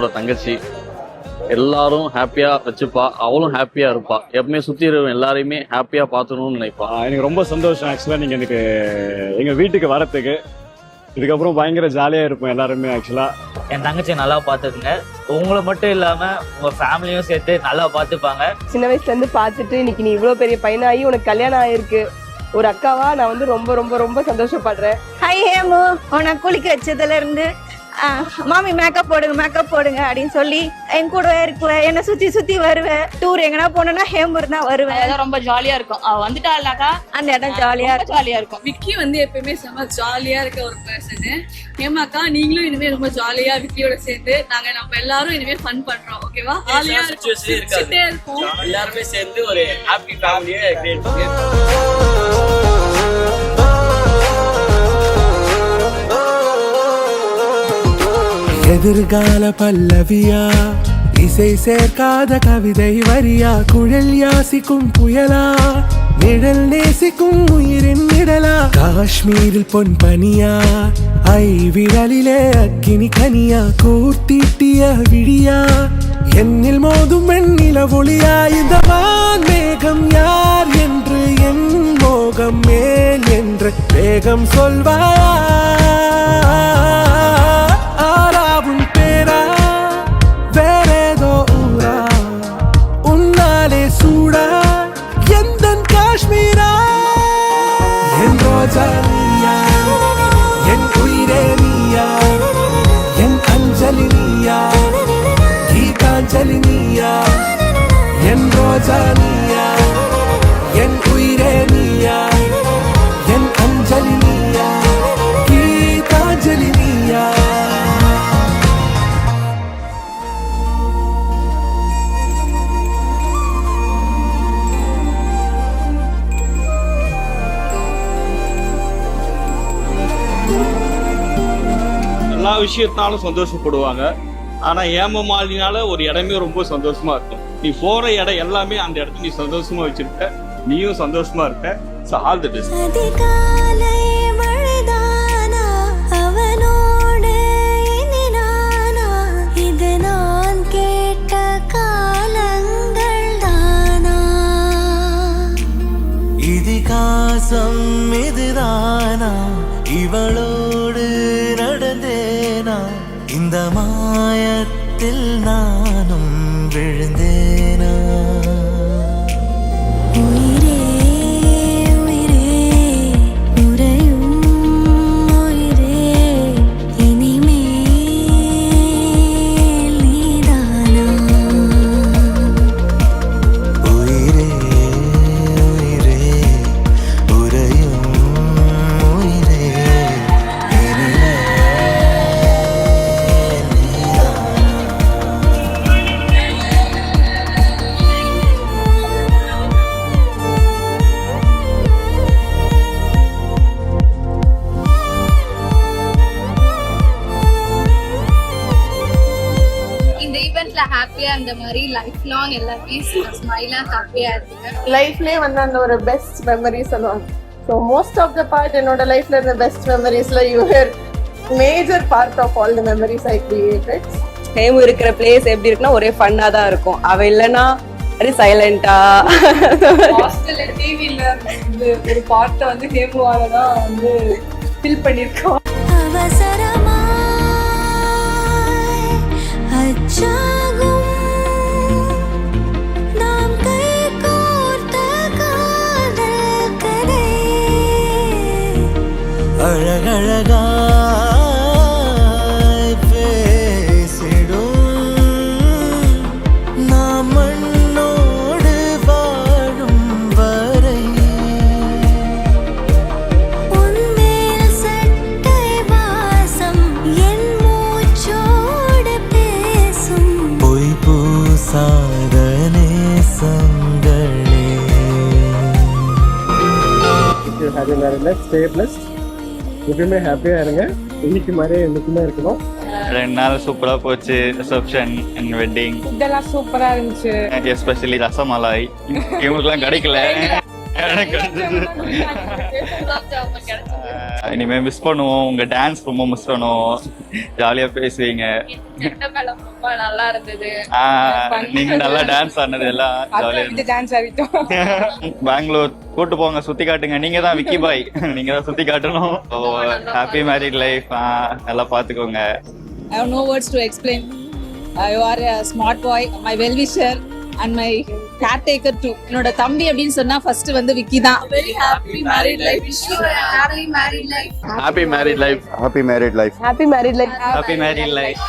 என்னோட தங்கச்சி. எல்லாரும் ஹாப்பியா வச்சுப்பா, அவளும் ஹாப்பியா இருப்பா. எப்பவுமே சுத்தி இருக்க எல்லாரையுமே ஹாப்பியா பார்த்துக்கணும்னு நினைப்பா. எனக்கு ரொம்ப சந்தோஷம் ஆக்சுவலா நீங்க எனக்கு எங்க வீட்டுக்கு வரத்துக்கு. இதுக்கப்புறம் பயங்கர ஜாலியா இருப்போம் எல்லாருமே. ஆக்சுவலா என் தங்கச்சியை நல்லா பார்த்துக்குங்க. உங்களை மட்டும் இல்லாம உங்க ஃபேமிலியும் சேர்த்து நல்லா பார்த்துப்பாங்க. சின்ன வயசுல இருந்து பார்த்துட்டு இன்னைக்கு நீ இவ்வளவு பெரிய பையனாகி உனக்கு கல்யாணம் ஆயிருக்கு, ஒரு அக்காவா நான் வந்து ரொம்ப ரொம்ப ரொம்ப சந்தோஷப்படுறேன். ஹாய் ஹேமு, உன்னை குளிக்க வச்சதுல இருந்து மாமி மேக்கப் போடுங்க அப்படின்னு சொல்லி என் கூட இருக்குவ, என்னை சுத்தி சுத்தி வருவேன். டூர் எங்கன்னா போனோம்னா ஹேமு இருந்தா வருவேன். அதான் ரொம்ப ஜாலியா இருக்கும். அவ வந்துட்டாள்னாக்கா அந்த இடம் ஜாலியா இருக்கும். விக்கி வந்து எப்பயுமே செம்ம ஜாலியா இருக்க ஒரு பர்சன். ஹேமாக்கா நீங்களும் இனிமே ரொம்ப ஜாலியா விக்கியோட சேர்ந்து நம்ம எல்லாரும் இனிமே ஃபன் பண்றோம். ஓகேவா? ஜாலியா இருக்கும். எல்லாருமே சேர்ந்து ஒரு ஹாப்பி ஃபேமிலியை கிரியேட் பண்ணி எதிர்கால பல்லவியா, இசை சேர்க்காத கவிதை வரியா, குழல் யாசிக்கும் புயலா, நிழல் நேசிக்கும் உயிரின் நிழலா, காஷ்மீரில் பொன் பனியா, ஐ விரலிலே அக்கினி கனியா, கூர்த்தீட்டிய விழியா, என்னில் மோதும் வெண்ணில ஒளியா, இந்த வான் மேகம் யார் என்று என் மோகம் மேல் என்று வேகம் சொல்வாயா, ஆராவும் பேரா வேறேதோ ஊரா, உன்னாலே சூடா எந்தன் காஷ்மீரா, என் ரோஜா நீயா, என் உயிரே நீயா, என் அஞ்சலி நீயா, கீதாஞ்சலி நீயா, என் ரோஜா நீயா, என் உயிரே நீயா, என் அஞ்சலி நீயா, கீதாஞ்சலி நீயா. எல்லா விஷயத்தாலும் சந்தோஷப்படுவாங்க. ஆனா ஏமாலினால ஒரு இடமே ரொம்ப சந்தோஷமா இருக்கும். நீ போற இடம் எல்லாமே அந்த இடத்துல நீ சந்தோஷமா வச்சிருக்க, நீயும் சந்தோஷமா இருக்க. So all the best. இதிகாசம் இதுதானா, இவளோடு நடந்தேனா, இந்த மாயத்தில் நானும் விழுந்தேனா, உயிரே உயிரே உறையும் உயிரே இனிமேல் நீதானா, உயிரே உயிரே உறையும் உயிரே இனிமேல் இந்த ஈவென்ட்ல ஹாப்பியா இந்த மாதிரி லைஃப் லாங் எல்லாருமே ஸ்மைலா ஹாப்பியா இருக்கு. லைஃப்லயே வந்து அந்த ஒரு பெஸ்ட் மெமரிஸ் சொல்லுவாங்க. So most of the part என்னோட லைஃப்ல இருந்த பெஸ்ட் மெமரிஸ்ல your major part of all the memories I created. Hemu இருக்கிற பிளேஸ் எப்படி இருக்குன்னா ஒரே ஃபன்னா தான் இருக்கும். அவ இல்லைன்னா அது சைலண்டா. ஹாஸ்டல்ல டிவில ஒரு பார்ட்டை வந்து ஹேமுவால தான் வந்து ஃபில் பண்ணிருக்கோம். அவசரமாய் அச்சாகும் நாம் கைகோர்த்த காதல் கதை, அழகழகாய் பேசிடும் நாம் மண்ணோடு வாழும் வரை, உன்மேல் சட்டை வாசம் என் மூச்சோடு பேசும், பொய் பூசாத நேசங்களே. எப்பயுமே ஹாப்பியா இருங்க. இன்னைக்கு மாதிரியே என்னைக்குமே இருக்கணும். 2 நாள் சூப்பரா போச்சு. ரிசப்ஷன் அண்ட் வெட்டிங் இதெல்லாம் சூப்பரா இருந்துச்சு. எஸ்பெஷலி ரசமலாய் இவங்களுக்குலாம் கிடைக்கல. இனிமே மிஸ் பண்ணுவோம். உங்க டான்ஸ் ரொம்ப மிஸ் பண்ணுவோம். ஜாலியா பேசுவீங்க. ரொம்ப நல்லா இருந்தது. நீங்க நல்லா டான்ஸ் ஆனது எல்லாம் ஜாலியா டான்ஸ் ஆடிட்டோம். பெங்களூர் கூட்டு போங்க, சுத்தி காட்டுங்க. நீங்க தான் விக்கி பாய், நீங்க தான் சுத்தி காட்டணும். Happy married life. நல்லா பாத்துக்கோங்க. I have no words to explain. You are a smart boy, my well-wisher and my caretaker too. என்னோட தம்பி அப்படின்னு சொன்னா ஃபர்ஸ்ட் வந்து விக்கி தான். Very happy married life. Wish you a happy married life. Happy married life. Happy married life. Happy married life. Happy married life.